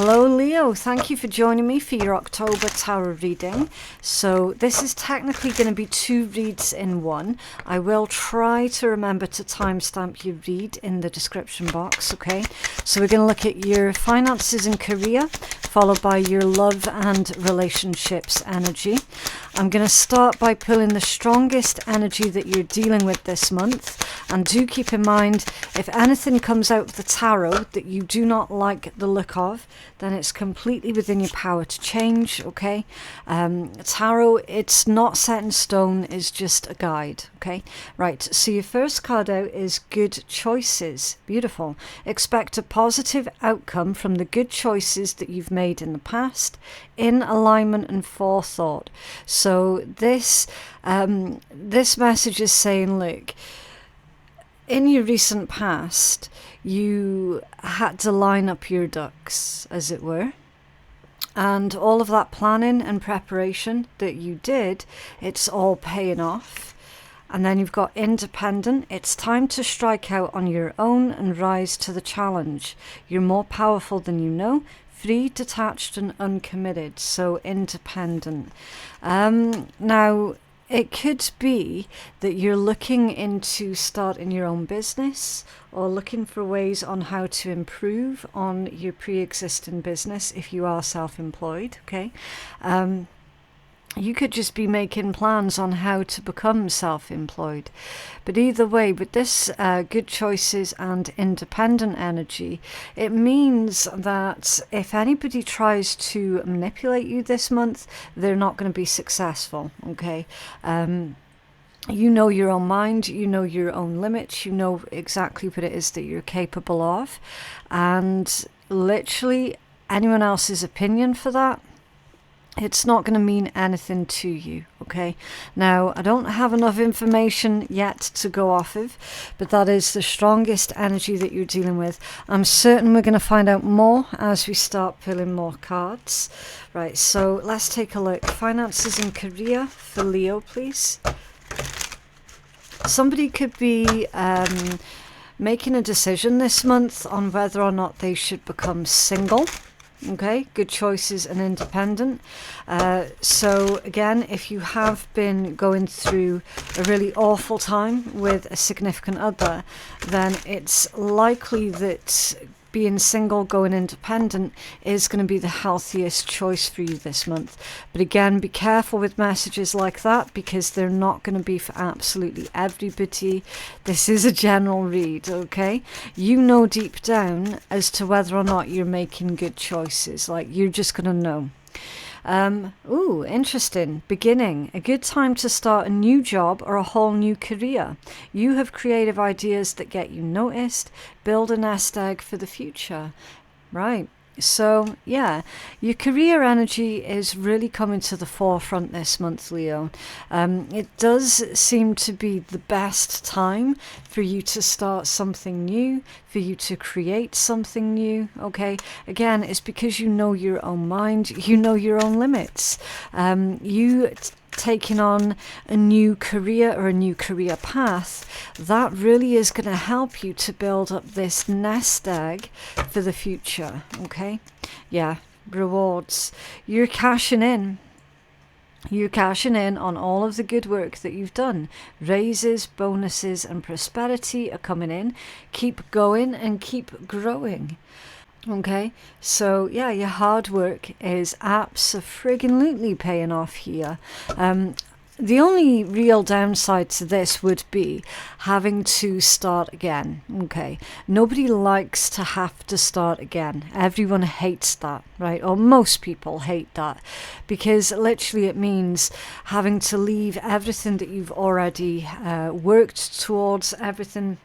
Hello Leo, thank you for joining me for your October tarot reading. So this is technically going to be 2 reads in one. I will try to remember to timestamp your read in the description box, okay? So we're going to look at your finances and career, followed by your love and relationships energy. I'm going to start by pulling the strongest energy that you're dealing with this month. And do keep in mind, if anything comes out of the tarot that you do not like the look of, then it's completely within your power to change, okay? Tarot, it's not set in stone, it's just a guide, okay? Right, so your first card out is good choices. Beautiful. Expect a positive outcome from the good choices that you've made in the past, in alignment and forethought. So this message is saying, look, in your recent past, you had to line up your ducks, as it were. And all of that planning and preparation that you did, it's all paying off. And then you've got independent. It's time to strike out on your own and rise to the challenge. You're more powerful than you know. Free, detached and uncommitted. So independent. Now, it could be that you're looking into starting your own business or looking for ways on how to improve on your pre-existing business if you are self-employed, okay? You could just be making plans on how to become self-employed. But either way, with this good choices and independent energy, it means that if anybody tries to manipulate you this month, they're not going to be successful, okay? You know your own mind, you know your own limits, you know exactly what it is that you're capable of. And literally anyone else's opinion for that, it's not going to mean anything to you, okay? Now, I don't have enough information yet to go off of, but that is the strongest energy that you're dealing with. I'm certain we're going to find out more as we start pulling more cards. Right, so let's take a look. Finances and career for Leo, please. Somebody could be making a decision this month on whether or not they should become single. Okay, good choices and independent. So again, if you have been going through a really awful time with a significant other, then it's likely that being single, going independent is going to be the healthiest choice for you this month. But again, be careful with messages like that because they're not going to be for absolutely everybody. This is a general read, okay? You know deep down as to whether or not you're making good choices. Like, you're just going to know. Ooh, interesting. Beginning. A good time to start a new job or a whole new career. You have creative ideas that get you noticed. Build a nest egg for the future. Right. So, yeah, your career energy is really coming to the forefront this month, Leo. It does seem to be the best time for you to start something new, for you to create something new, okay? Again, it's because you know your own mind, you know your own limits. Taking on a new career or a new career path, that really is going to help you to build up this nest egg for the future, okay? Yeah, rewards. You're cashing in. You're cashing in on all of the good work that you've done. Raises, bonuses and prosperity are coming in. Keep going and keep growing. Okay, so yeah, your hard work is abso-friggin-lutely paying off here. The only real downside to this would be having to start again, okay? Nobody likes to have to start again. Everyone hates that, right? Or most people hate that because literally it means having to leave everything that you've already worked towards, everything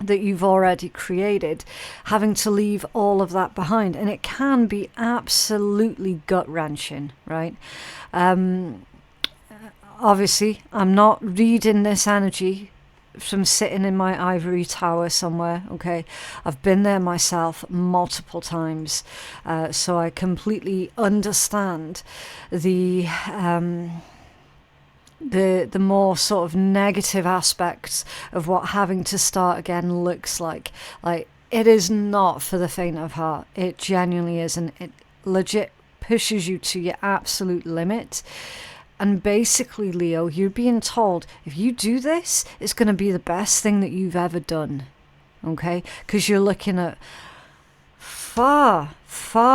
that you've already created, having to leave all of that behind. And it can be absolutely gut-wrenching, right? Obviously, I'm not reading this energy from sitting in my ivory tower somewhere, okay? I've been there myself multiple times, so I completely understand the more sort of negative aspects of what having to start again looks like. Like, it is not for the faint of heart. It genuinely isn't. It legit pushes you to your absolute limit. And basically, Leo, you're being told, if you do this, it's going to be the best thing that you've ever done. Okay? Because you're looking at far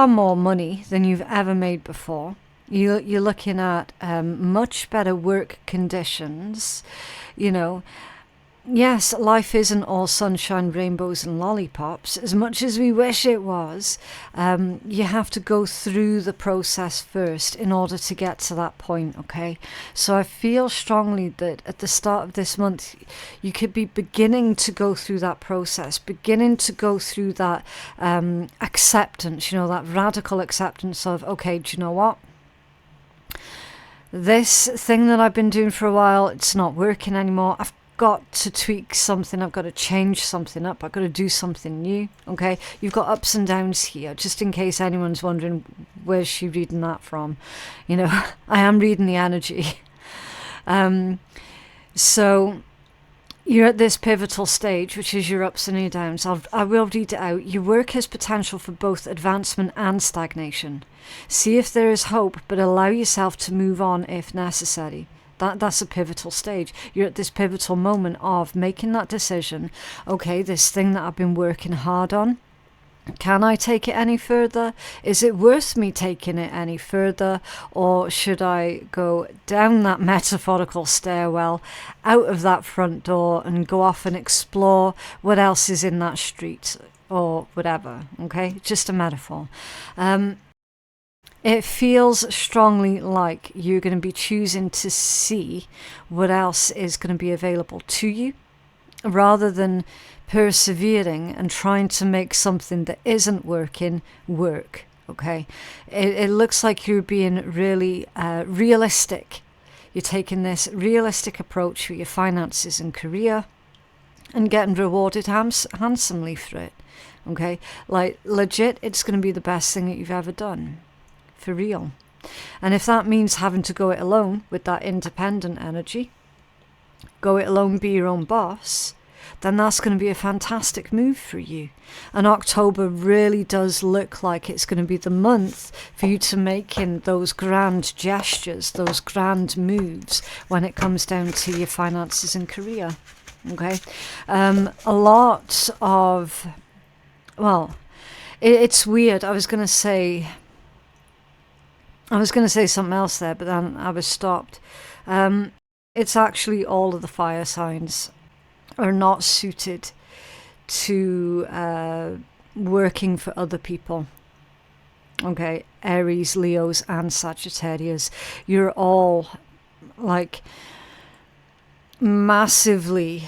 more money than you've ever made before. You're looking at much better work conditions. You know, yes, life isn't all sunshine, rainbows and lollipops. As much as we wish it was, you have to go through the process first in order to get to that point, okay? So I feel strongly that at the start of this month, you could be beginning to go through that process, beginning to go through that acceptance, you know, that radical acceptance of, okay, do you know what? This thing that I've been doing for a while, it's not working anymore. I've got to tweak something. I've got to change something up. I've got to do something new. Okay, you've got ups and downs here, just in case anyone's wondering where's she reading that from. You know, I am reading the energy. So you're at this pivotal stage, which is your ups and your downs. I will read it out. Your work has potential for both advancement and stagnation. See if there is hope, but allow yourself to move on if necessary. That's a pivotal stage. You're at this pivotal moment of making that decision. Okay, this thing that I've been working hard on, can I take it any further? Is it worth me taking it any further? Or should I go down that metaphorical stairwell, out of that front door, and go off and explore what else is in that street or whatever? Okay, just a metaphor. It feels strongly like you're going to be choosing to see what else is going to be available to you, rather than persevering and trying to make something that isn't working work. Okay, it looks like you're being really realistic. You're taking this realistic approach with your finances and career and getting rewarded handsomely for it. Okay, like legit, it's going to be the best thing that you've ever done. For real. And if that means having to go it alone with that independent energy, go it alone, be your own boss, then that's going to be a fantastic move for you. And October really does look like it's going to be the month for you to make in those grand gestures, those grand moves when it comes down to your finances and career. Okay? A lot of, well, it's weird. I was going to say something else there, but then I was stopped. It's actually all of the fire signs are not suited to working for other people. Okay, Aries, Leos, and Sagittarius. You're all like massively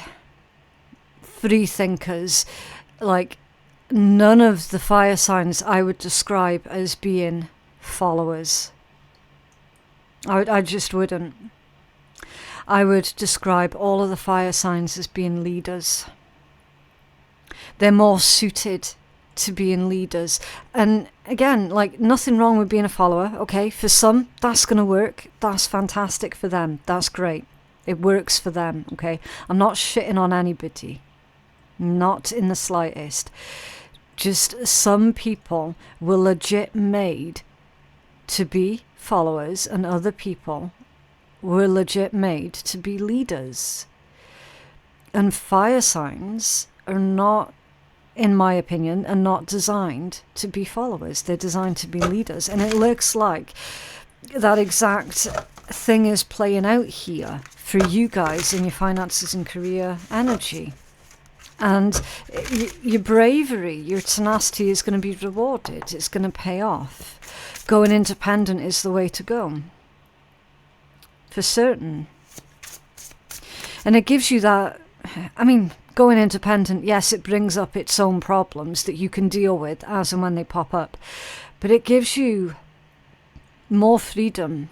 free thinkers. Like none of the fire signs I would describe as being followers. I just wouldn't. I would describe all of the fire signs as being leaders. They're more suited to being leaders. And again, like nothing wrong with being a follower, okay? For some, that's going to work. That's fantastic for them. That's great. It works for them, okay? I'm not shitting on anybody. Not in the slightest. Just some people were legit made to be followers, and other people were legit made to be leaders. And fire signs are not, in my opinion, are not designed to be followers. They're designed to be leaders. And it looks like that exact thing is playing out here for you guys in your finances and career energy. And your bravery, your tenacity is going to be rewarded. It's going to pay off. Going independent is the way to go. For certain. And it gives you that, I mean, going independent, yes, it brings up its own problems that you can deal with as and when they pop up. But it gives you more freedom.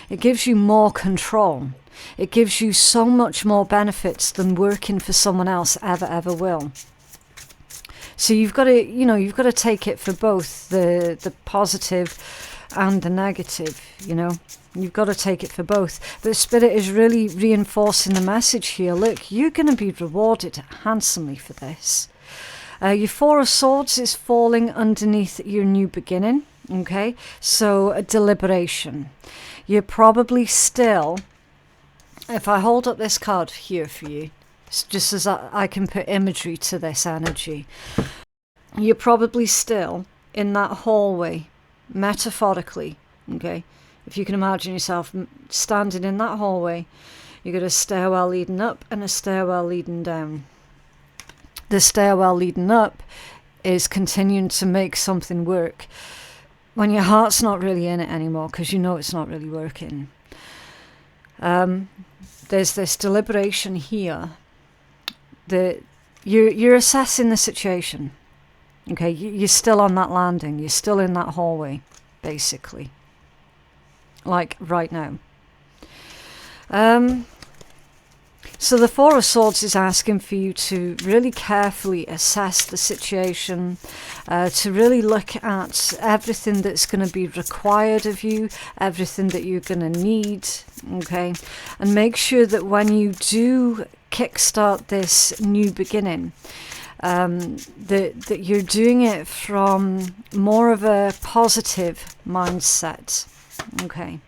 It gives you more control. It gives you so much more benefits than working for someone else ever will. So you've got to take it for both the positive and the negative, You've got to take it for both. But Spirit is really reinforcing the message here. Look, you're going to be rewarded handsomely for this. Your Four of Swords is falling underneath your new beginning. Okay, so a deliberation. You're probably still, if I hold up this card here for you, just as I can put imagery to this energy, you're probably still in that hallway, metaphorically, okay? If you can imagine yourself standing in that hallway, you've got a stairwell leading up and a stairwell leading down. The stairwell leading up is continuing to make something work when your heart's not really in it anymore, because you know it's not really working. There's this deliberation here that you're assessing the situation. Okay, you're still on that landing. You're still in that hallway, basically. Like right now. So the Four of Swords is asking for you to really carefully assess the situation, to really look at everything that's going to be required of you, everything that you're going to need, okay? And make sure that when you do kickstart this new beginning, that you're doing it from more of a positive mindset, okay?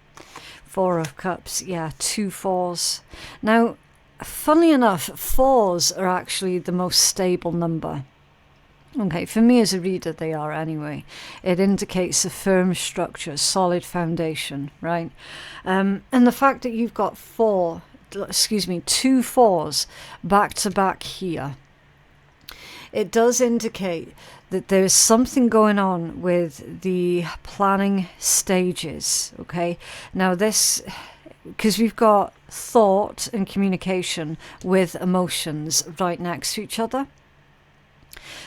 Four of Cups, yeah, 2 4s. Now, funnily enough, 4s are actually the most stable number. Okay, for me as a reader, they are anyway. It indicates a firm structure, solid foundation, right? And the fact that you've got 2 4s back to back here, it does indicate that there's something going on with the planning stages, okay? Now this, because we've got thought and communication with emotions right next to each other.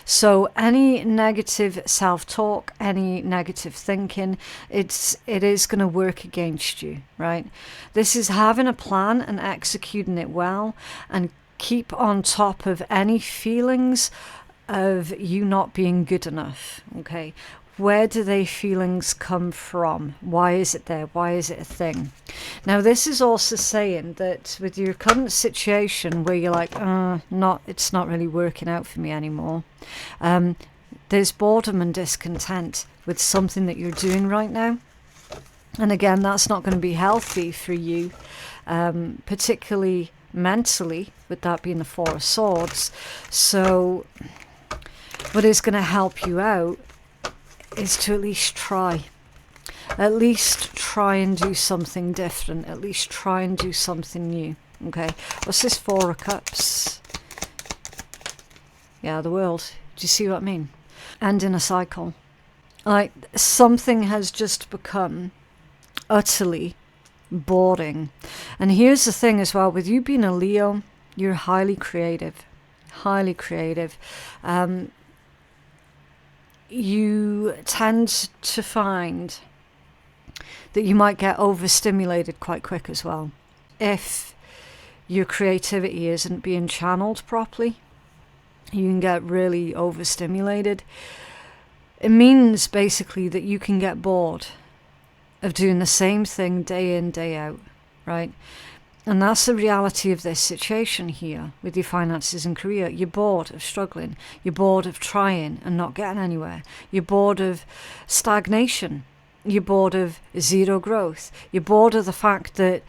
So any negative self-talk, any negative thinking, it is going to work against you, right? This is having a plan and executing it well, and keep on top of any feelings of you not being good enough, okay? Where do they feelings come from? Why is it there? Why is it a thing? Now, this is also saying that with your current situation where you're like, it's not really working out for me anymore. There's boredom and discontent with something that you're doing right now. And again, that's not going to be healthy for you, particularly mentally, with that being the Four of Swords. So what is going to help you out is to at least try. At least try and do something different. At least try and do something new. Okay, what's this Four of Cups? Yeah, the world. Do you see what I mean? And in a cycle. Like, something has just become utterly boring. And here's the thing as well, with you being a Leo, you're highly creative. Highly creative. You tend to find that you might get overstimulated quite quick as well. If your creativity isn't being channeled properly, you can get really overstimulated. It means basically that you can get bored of doing the same thing day in, day out, right? And that's the reality of this situation here with your finances and career. You're bored of struggling. You're bored of trying and not getting anywhere. You're bored of stagnation. You're bored of zero growth. You're bored of the fact that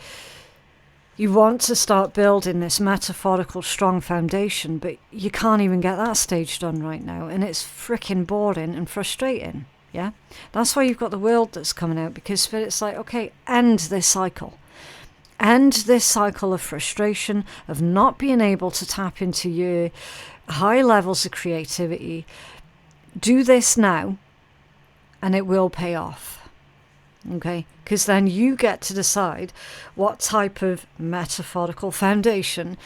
you want to start building this metaphorical strong foundation, but you can't even get that stage done right now. And it's freaking boring and frustrating, yeah? That's why you've got the World that's coming out, because Spirit's like, okay, end this cycle. End this cycle of frustration, of not being able to tap into your high levels of creativity. Do this now, and it will pay off. Okay? Because then you get to decide what type of metaphorical foundation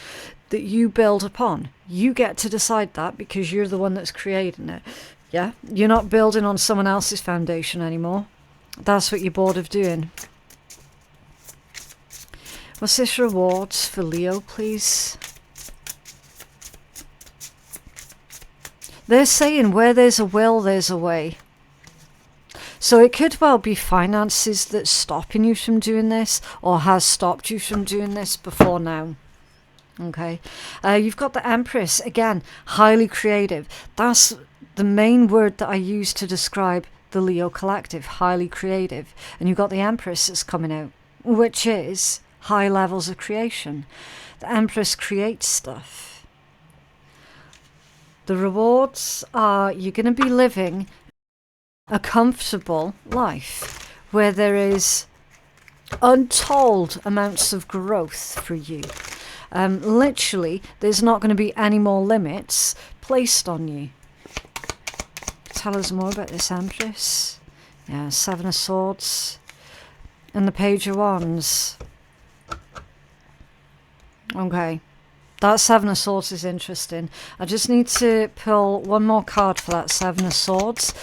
that you build upon. You get to decide that because you're the one that's creating it. Yeah? You're not building on someone else's foundation anymore. That's what you're bored of doing. What's this rewards for Leo, please? They're saying where there's a will, there's a way. So it could well be finances that's stopping you from doing this, or has stopped you from doing this before now. Okay, you've got the Empress, again, highly creative. That's the main word that I use to describe the Leo collective, highly creative. And you've got the Empress that's coming out, which is high levels of creation. The Empress creates stuff. The rewards are you're going to be living a comfortable life where there is untold amounts of growth for you. Literally, there's not going to be any more limits placed on you. Tell us more about this Empress. Yeah, Seven of Swords and the Page of Wands. Okay, that Seven of Swords is interesting. I just need to pull one more card for that Seven of Swords,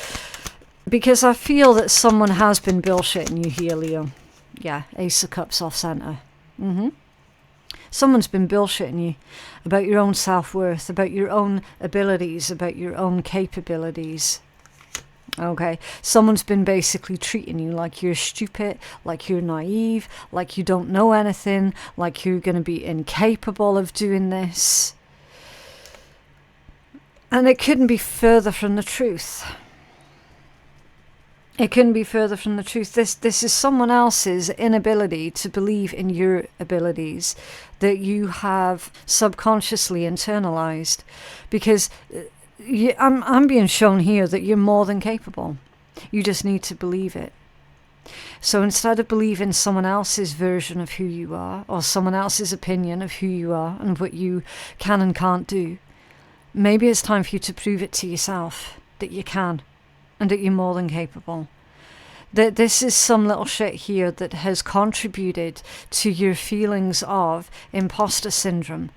because I feel that someone has been bullshitting you here, Leo. Yeah, Ace of Cups off centre. Someone's been bullshitting you about your own self-worth, about your own abilities, about your own capabilities. Okay, someone's been basically treating you like you're stupid, like you're naive, like you don't know anything, like you're going to be incapable of doing this. And it couldn't be further from the truth. It couldn't be further from the truth. This is someone else's inability to believe in your abilities that you have subconsciously internalized. Because I'm being shown here that you're more than capable. You just need to believe it. So instead of believing someone else's version of who you are, or someone else's opinion of who you are and what you can and can't do, maybe it's time for you to prove it to yourself that you can. And that you're more than capable. That this is some little shit here that has contributed to your feelings of imposter syndrome.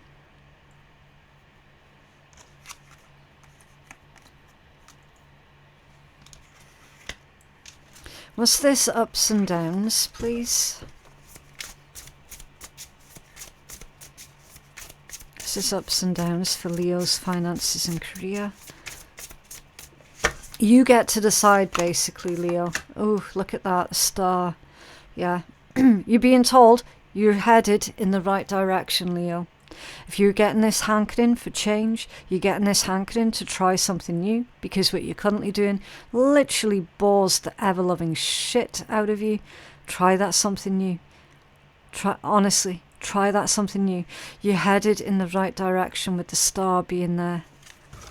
What's this ups and downs, please? This is ups and downs for Leo's finances and career. You get to decide, basically, Leo. Oh, look at that star. Yeah. You're being told you're headed in the right direction, Leo. If you're getting this hankering for change, you're getting this hankering to try something new, because what you're currently doing literally bores the ever-loving shit out of you, try that something new. Honestly, try that something new. You're headed in the right direction with the star being there.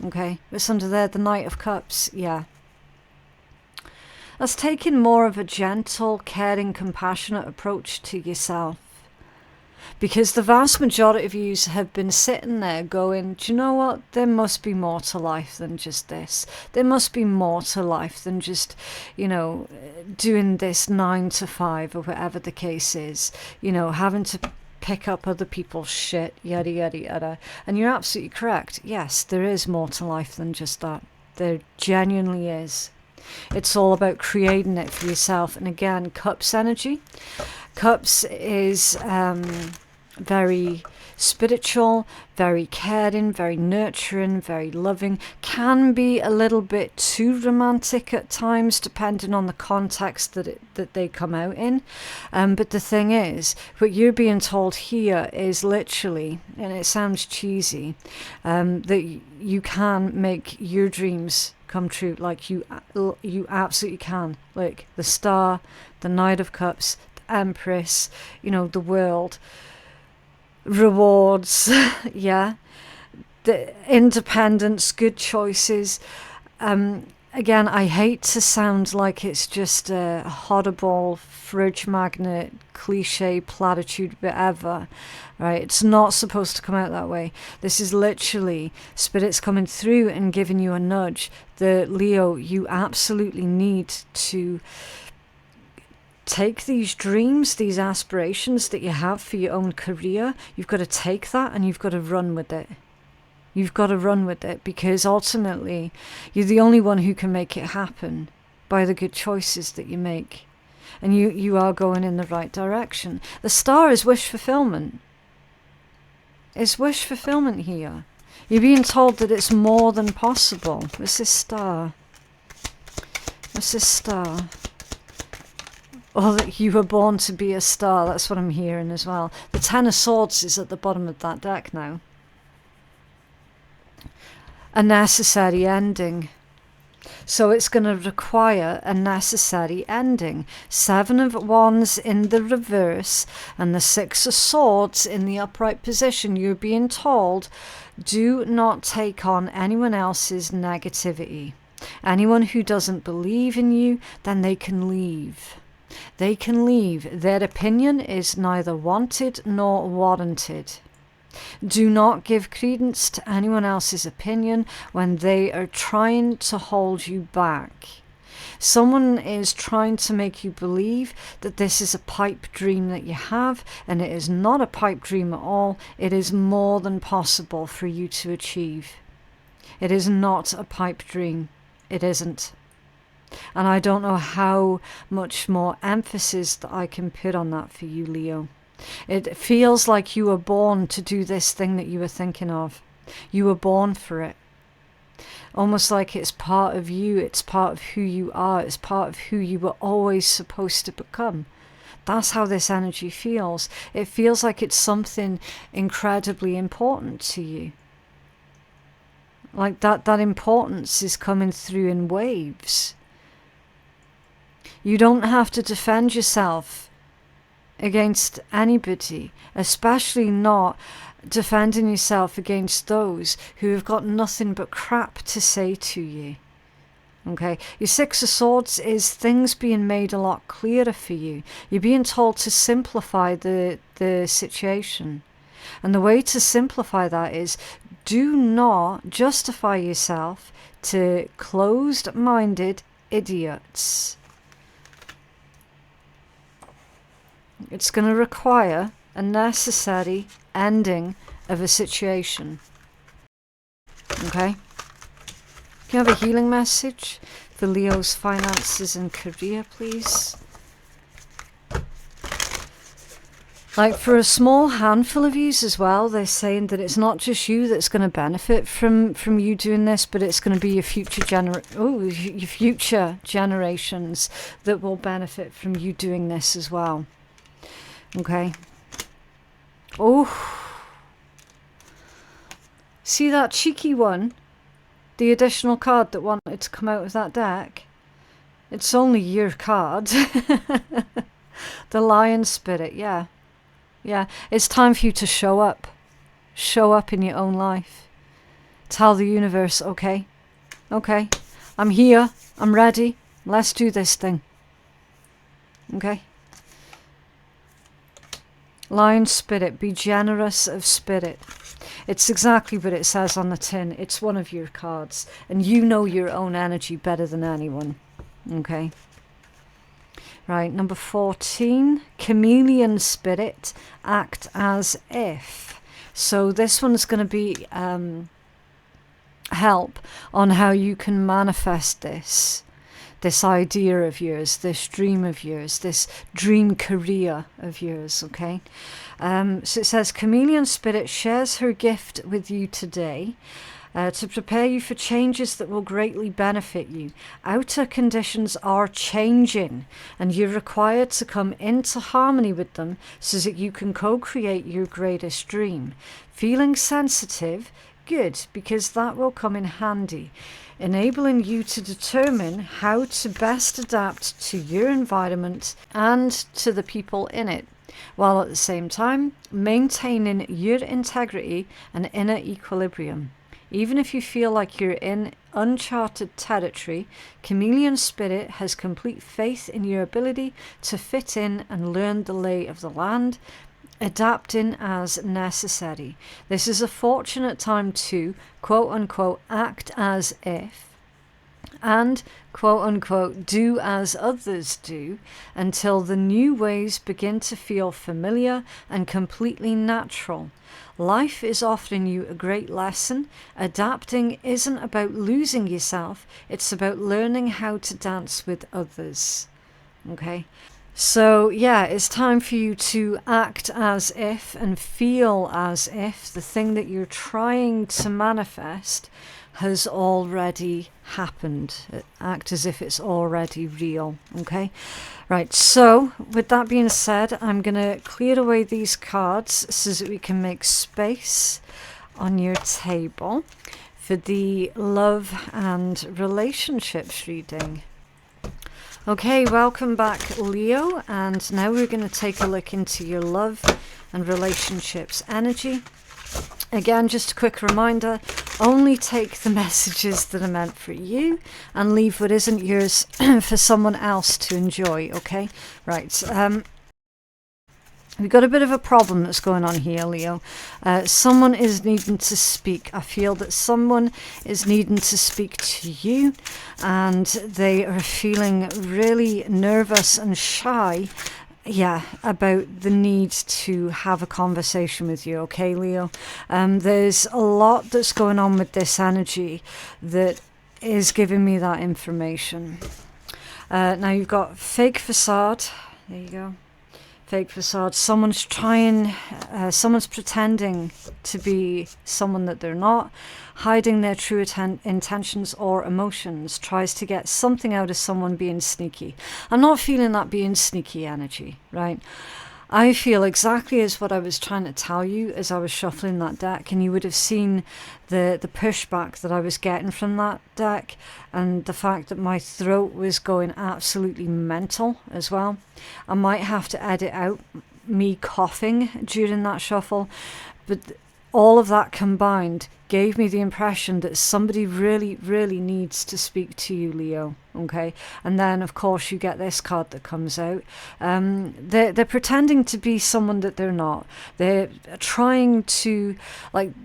Okay, it's under there, the Knight of Cups, yeah. That's taking more of a gentle, caring, compassionate approach to yourself. Because the vast majority of you have been sitting there going, do you know what? There must be more to life than just this. There must be more to life than just, you know, doing this 9 to 5 or whatever the case is. You know, having to pick up other people's shit, yada, yada, yada. And you're absolutely correct. Yes, there is more to life than just that. There genuinely is. It's all about creating it for yourself. And again, Cups energy. Cups is very spiritual, very caring, very nurturing, very loving. Can be a little bit too romantic at times, depending on the context that they come out in. But the thing is, what you're being told here is literally, and it sounds cheesy, that you can make your dreams come true. Like you absolutely can. Like the Star, the Knight of Cups, the Empress, you know, the World. Rewards, yeah, the independence, good choices. Again, I hate to sound like it's just a horrible fridge magnet, cliche, platitude, whatever, right? It's not supposed to come out that way. This is literally spirits coming through and giving you a nudge. The Leo, you absolutely need to take these dreams, these aspirations that you have for your own career. You've got to take that and you've got to run with it. You've got to run with it, because ultimately you're the only one who can make it happen by the good choices that you make. And you are going in the right direction. The Star is wish fulfillment. It's wish fulfillment here. You're being told that it's more than possible. What's this Star? What's this Star? or that you were born to be a star. That's what I'm hearing as well. The Ten of Swords is at the bottom of that deck now. A necessary ending. So it's going to require a necessary ending. Seven of Wands in the reverse and the Six of Swords in the upright position. You're being told, do not take on anyone else's negativity. Anyone who doesn't believe in you, then they can leave. They can leave. Their opinion is neither wanted nor warranted. Do not give credence to anyone else's opinion when they are trying to hold you back. Someone is trying to make you believe that this is a pipe dream that you have, and it is not a pipe dream at all. It is more than possible for you to achieve. It is not a pipe dream. It isn't. And I don't know how much more emphasis that I can put on that for you, Leo. It feels like you were born to do this thing that you were thinking of. You were born for it. Almost like it's part of you. It's part of who you are. It's part of who you were always supposed to become. That's how this energy feels. It feels like it's something incredibly important to you. Like that importance is coming through in waves. You don't have to defend yourself against anybody, especially not defending yourself against those who have got nothing but crap to say to you. Okay, your Six of Swords is things being made a lot clearer for you. You're being told to simplify the situation. And the way to simplify that is, do not justify yourself to closed-minded idiots. It's going to require a necessary ending of a situation. Okay? Can you have a healing message for Leo's finances and career, please? Like for a small handful of yous as well, they're saying that it's not just you that's going to benefit from you doing this, but it's going to be your future generations that will benefit from you doing this as well. Okay. Oh. See that cheeky one? The additional card that wanted to come out of that deck? It's only your card. The Lion Spirit, yeah. Yeah, it's time for you to show up. Show up in your own life. Tell the universe, okay, I'm here, I'm ready, let's do this thing. Okay? Lion Spirit, be generous of spirit. It's exactly what it says on the tin. It's one of your cards. And you know your own energy better than anyone. Okay? Right, number 14. Chameleon Spirit, act as if. So this one's going to be help on how you can manifest this idea of yours, this dream of yours, this dream career of yours, okay? So it says, Chameleon Spirit shares her gift with you today to prepare you for changes that will greatly benefit you. Outer conditions are changing, and you're required to come into harmony with them so that you can co-create your greatest dream. Feeling sensitive, good, because that will come in handy, enabling you to determine how to best adapt to your environment and to the people in it, while at the same time maintaining your integrity and inner equilibrium. Even if you feel like you're in uncharted territory, Chameleon Spirit has complete faith in your ability to fit in and learn the lay of the land, adapting as necessary. This is a fortunate time to, quote unquote, act as if, and, quote unquote, do as others do, until the new ways begin to feel familiar and completely natural. Life is offering you a great lesson. Adapting isn't about losing yourself, it's about learning how to dance with others. Okay? So yeah, it's time for you to act as if and feel as if the thing that you're trying to manifest has already happened. Act as if it's already real, okay? Right, so with that being said, I'm going to clear away these cards so that we can make space on your table for the love and relationships reading. Okay, welcome back, Leo, and now we're going to take a look into your love and relationships energy. Again, just a quick reminder, only take the messages that are meant for you and leave what isn't yours for someone else to enjoy, okay? Right, we've got a bit of a problem that's going on here, Leo. Someone is needing to speak. I feel that someone is needing to speak to you, and they are feeling really nervous and shy, about the need to have a conversation with you, okay, Leo? There's a lot that's going on with this energy that is giving me that information. Now you've got fake facade. There you go. Fake facade. Someone's pretending to be someone that they're not, hiding their true intentions or emotions, tries to get something out of someone being sneaky. I'm not feeling that being sneaky energy, right? I feel exactly as what I was trying to tell you as I was shuffling that deck, and you would have seen the pushback that I was getting from that deck, and the fact that my throat was going absolutely mental as well. I might have to edit out me coughing during that shuffle, but all of that combined gave me the impression that somebody really, really needs to speak to you, Leo, okay? And then, of course, you get this card that comes out. They're pretending to be someone that they're not. They're trying to,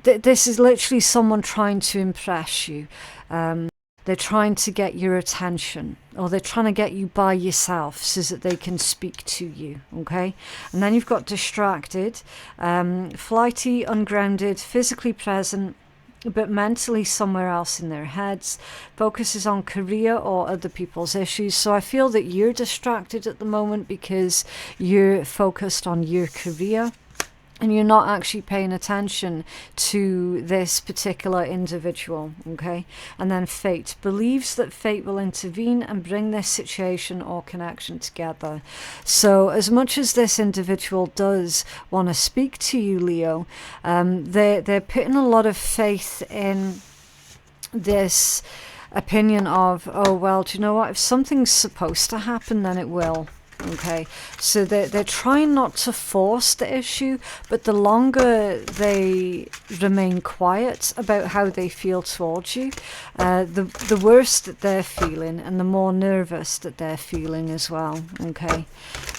this is literally someone trying to impress you. They're trying to get your attention, or they're trying to get you by yourself so that they can speak to you, okay? And then you've got distracted, flighty, ungrounded, physically present, but mentally somewhere else in their heads, focuses on career or other people's issues. So I feel that you're distracted at the moment because you're focused on your career, and you're not actually paying attention to this particular individual, okay? And then fate. Believes that fate will intervene and bring this situation or connection together. So as much as this individual does want to speak to you, Leo, they're putting a lot of faith in this opinion of, oh, well, do you know what? If something's supposed to happen, then it will. Okay, so they're trying not to force the issue, but the longer they remain quiet about how they feel towards you, the worse that they're feeling, and the more nervous that they're feeling as well. Okay,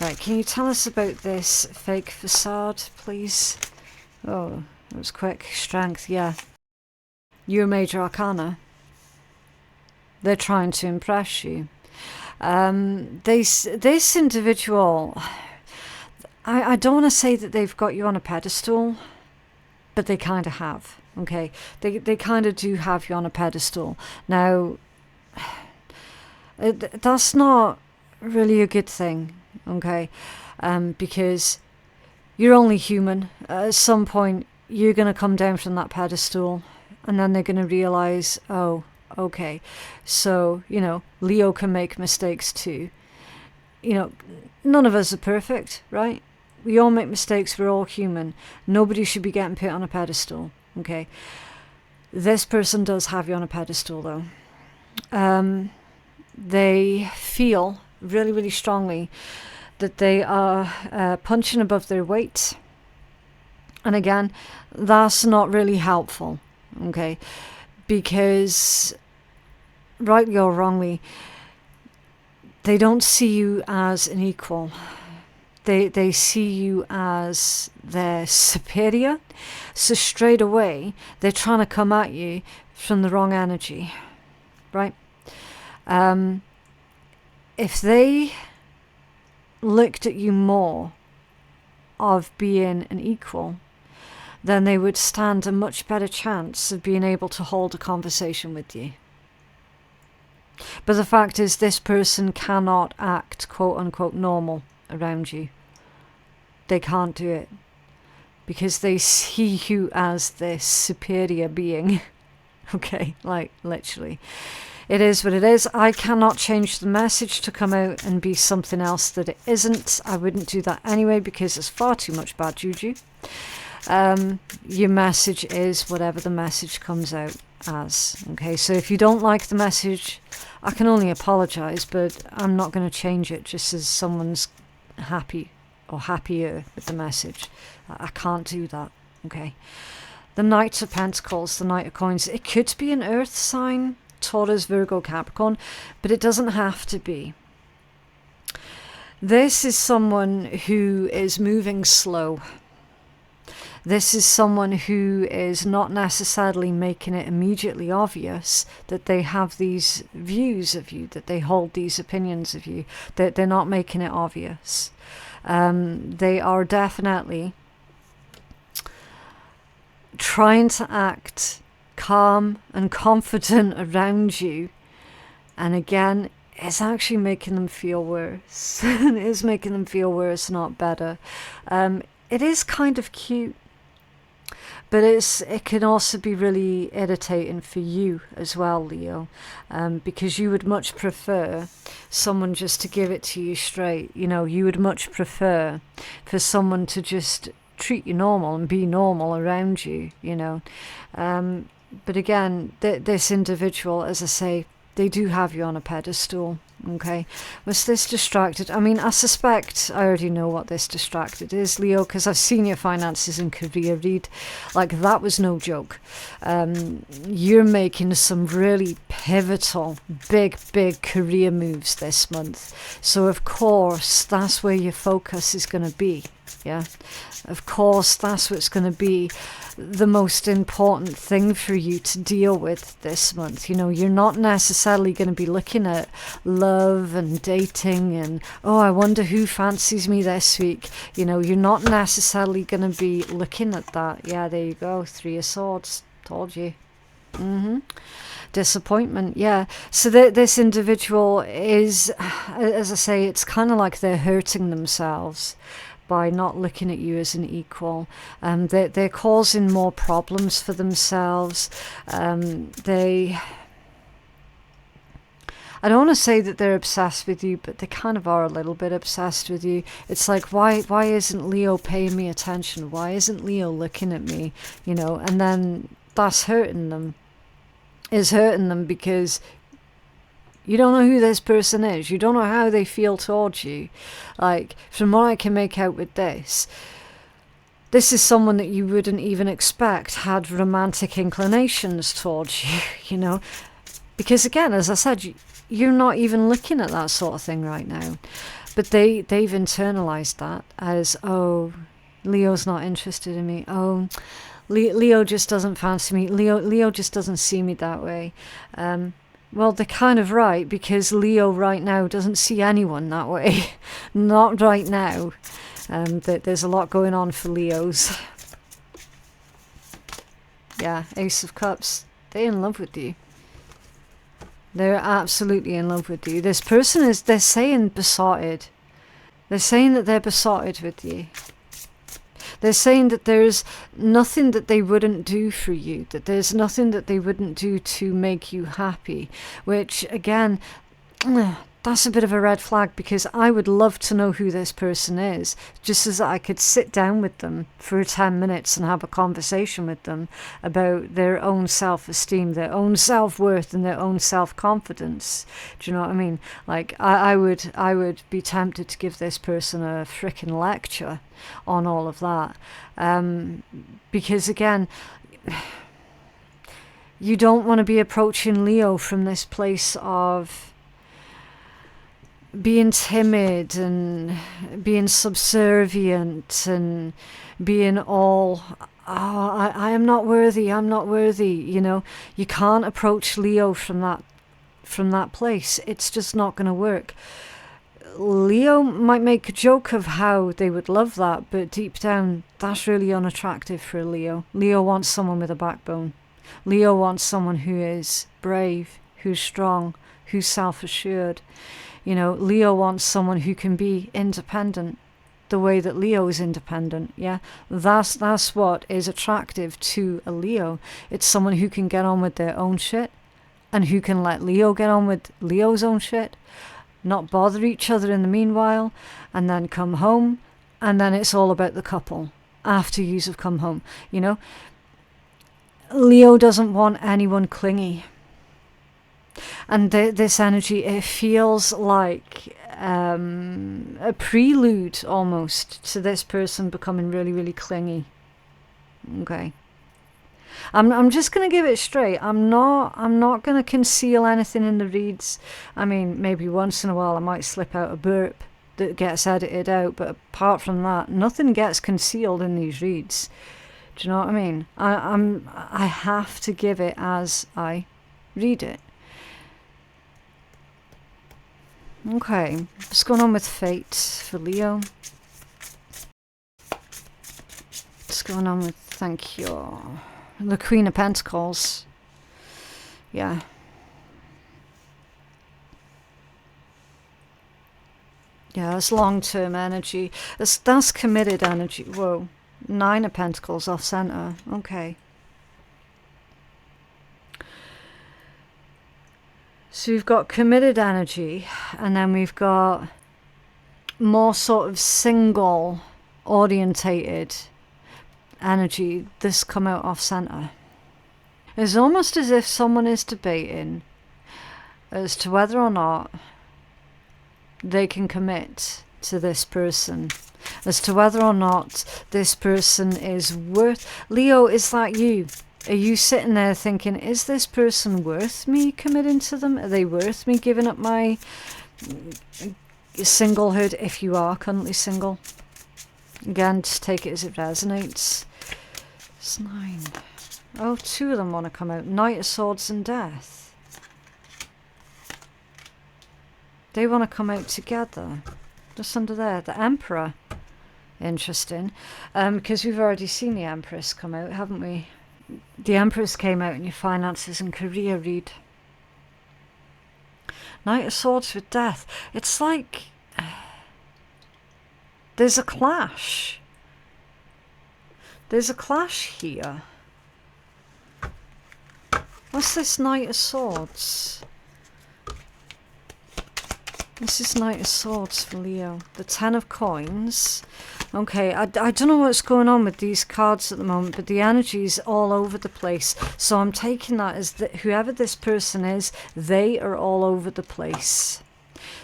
right, can you tell us about this fake facade, please? Oh, that was quick. Strength, yeah. You're Major Arcana. They're trying to impress you. This individual, I don't want to say that they've got you on a pedestal, but they kind of have, okay? They kind of do have you on a pedestal. Now, that's not really a good thing, okay? Because you're only human. At some point, you're going to come down from that pedestal, and then they're going to realize, oh, okay, so, Leo can make mistakes too. None of us are perfect, right? We all make mistakes, we're all human. Nobody should be getting put on a pedestal, okay? This person does have you on a pedestal, though. They feel really, really strongly that they are punching above their weight. And again, that's not really helpful, okay? Because rightly or wrongly, they don't see you as an equal. They see you as their superior. So straight away, they're trying to come at you from the wrong energy, right? If they looked at you more of being an equal, then they would stand a much better chance of being able to hold a conversation with you. But the fact is, this person cannot act quote unquote normal around you. They can't do it because they see you as this superior being. Okay, like literally. It is what it is. I cannot change the message to come out and be something else that it isn't. I wouldn't do that anyway because it's far too much bad juju. Your message is whatever the message comes out as. Okay, so if you don't like the message, I can only apologize, but I'm not going to change it just as someone's happy or happier with the message. I can't do that. Okay. The Knight of Pentacles, the Knight of Coins, it could be an earth sign, Taurus, Virgo, Capricorn, but it doesn't have to be. This is someone who is moving slow. This is someone who is not necessarily making it immediately obvious that they have these views of you, that they hold these opinions of you, that they're not making it obvious. They are definitely trying to act calm and confident around you, and again, it's actually making them feel worse. It is making them feel worse, not better. It is kind of cute, but it can also be really irritating for you as well, Leo, because you would much prefer someone just to give it to you straight. You know, you would much prefer for someone to just treat you normal and be normal around you, you know. But again, this individual, as I say, they do have you on a pedestal, okay? Was this distracted? I mean, I suspect I already know what this distracted is, Leo, because I've seen your finances and career read. Like, that was no joke. You're making some really pivotal, big career moves this month. So, of course, that's where your focus is going to be, yeah? Of course, that's what's going to be the most important thing for you to deal with this month. You know, you're not necessarily going to be looking at love and dating and, oh, I wonder who fancies me this week. You know, you're not necessarily going to be looking at that. Yeah, there you go. 3 of Swords. Told you. Disappointment, yeah. So this individual is, as I say, it's kind of like they're hurting themselves by not looking at you as an equal. They're causing more problems for themselves. I don't want to say that they're obsessed with you, but they kind of are a little bit obsessed with you. It's like, why isn't Leo paying me attention? Why isn't Leo looking at me? You know, and then that's hurting them. It's hurting them because you don't know who this person is. You don't know how they feel towards you. Like, from what I can make out with this is someone that you wouldn't even expect had romantic inclinations towards you, you know. Because again, as I said, you're not even looking at that sort of thing right now. But they've internalized that as, oh, Leo's not interested in me. Oh, Leo just doesn't fancy me. Leo just doesn't see me that way. Well, they're kind of right, because Leo right now doesn't see anyone that way. Not right now. There's a lot going on for Leos. Yeah, Ace of Cups. They're in love with you. They're absolutely in love with you. This person is, they're saying besotted. They're saying that they're besotted with you. They're saying that there's nothing that they wouldn't do for you, that there's nothing that they wouldn't do to make you happy, which, again, that's a bit of a red flag, because I would love to know who this person is, just as I could sit down with them for 10 minutes and have a conversation with them about their own self-esteem, their own self-worth and their own self-confidence. Do you know what I mean? Like, I would be tempted to give this person a freaking lecture on all of that. Because, again, you don't want to be approaching Leo from this place of being timid and being subservient and being all, oh, I am not worthy, I'm not worthy, you know. You can't approach Leo from that place. It's just not going to work. Leo might make a joke of how they would love that, but deep down, that's really unattractive for Leo. Leo wants someone with a backbone. Leo wants someone who is brave, who's strong, who's self-assured. You know, Leo wants someone who can be independent the way that Leo is independent. Yeah, that's what is attractive to a Leo. It's someone who can get on with their own shit and who can let Leo get on with Leo's own shit, not bother each other in the meanwhile, and then come home, and then it's all about the couple after you have come home. You know, Leo doesn't want anyone clingy. And this energy, it feels like a prelude almost to this person becoming really, really clingy. Okay. I'm just going to give it straight. I'm not going to conceal anything in the reads. I mean, maybe once in a while I might slip out a burp that gets edited out, but apart from that, nothing gets concealed in these reads. Do you know what I mean? I have to give it as I read it. Okay, what's going on with fate for Leo? What's going on with, thank you, the Queen of Pentacles? Yeah. Yeah, that's long-term energy. That's committed energy. Whoa. 9 of Pentacles off center. Okay. So we've got committed energy, and then we've got more sort of single orientated energy that's come out off center. It's almost as if someone is debating as to whether or not they can commit to this person, as to whether or not this person is worth... Leo, is that you? Are you sitting there thinking, is this person worth me committing to them? Are they worth me giving up my singlehood if you are currently single? Again, just take it as it resonates. It's 9. Oh, 2 of them want to come out. Knight of Swords and Death. They want to come out together. Just under there. The Emperor. Interesting. Because we've already seen the Empress come out, haven't we? The Empress came out in your finances and career read. Knight of Swords with Death. It's like there's a clash. There's a clash here. What's this Knight of Swords? This is Knight of Swords for Leo. The 10 of Coins. Okay, I don't know what's going on with these cards at the moment, but the energy's all over the place. So I'm taking that as that whoever this person is, they are all over the place.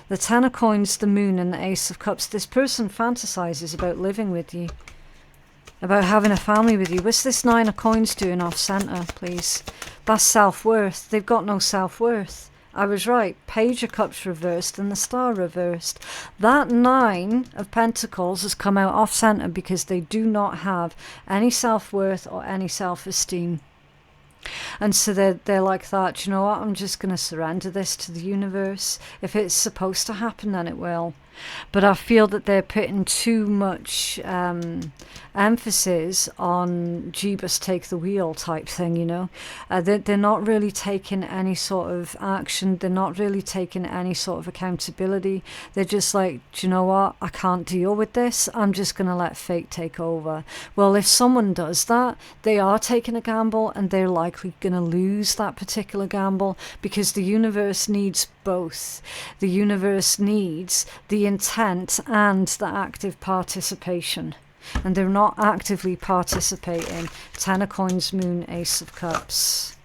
The 10 of Coins, the Moon, and the Ace of Cups. This person fantasizes about living with you, about having a family with you. What's this 9 of Coins doing off center, please? That's self-worth. They've got no self-worth. I was right. Page of Cups reversed and the Star reversed. That 9 of Pentacles has come out off center because they do not have any self-worth or any self-esteem. And so they're like that, you know what, I'm just going to surrender this to the universe. If it's supposed to happen, then it will. But I feel that they're putting too much emphasis on Jeebus take the wheel type thing, you know. They're not really taking any sort of action. They're not really taking any sort of accountability. They're just like, do you know what, I can't deal with this. I'm just going to let fate take over. Well, if someone does that, they are taking a gamble, and they're likely going to lose that particular gamble, because the universe needs both. The universe needs the intent and the active participation, and they're not actively participating. 10 of Coins, Moon, Ace of Cups.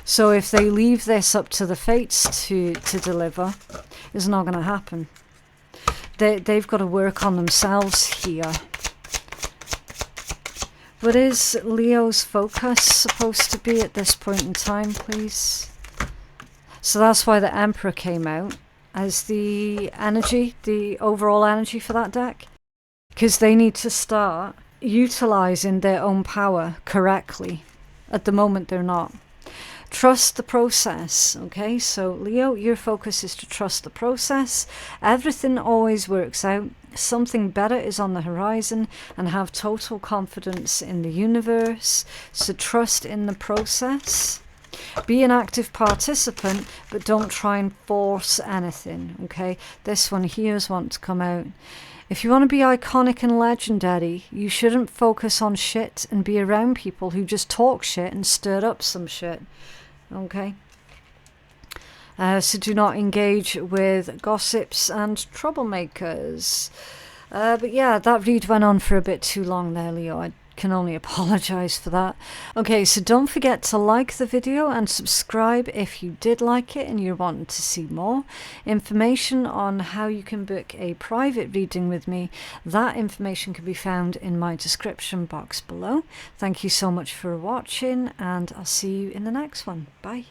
So if they leave this up to the fates to deliver, it's not going to happen. They've got to work on themselves here. What is Leo's focus supposed to be at this point in time, please? So that's why the Emperor came out as the energy, the overall energy for that deck. Because they need to start utilizing their own power correctly. At the moment, they're not. Trust the process, okay? So, Leo, your focus is to trust the process. Everything always works out. Something better is on the horizon, and have total confidence in the universe. So, trust in the process. Be an active participant, but don't try and force anything, okay? This one here is wanting to come out. If you want to be iconic and legendary, you shouldn't focus on shit and be around people who just talk shit and stir up some shit, okay? So do not engage with gossips and troublemakers. But yeah, that read went on for a bit too long there, Leo. I can only apologize for that. Okay, so don't forget to like the video and subscribe if you did like it and you're wanting to see more. Information on how you can book a private reading with me, that information can be found in my description box below. Thank you so much for watching, and I'll see you in the next one. Bye.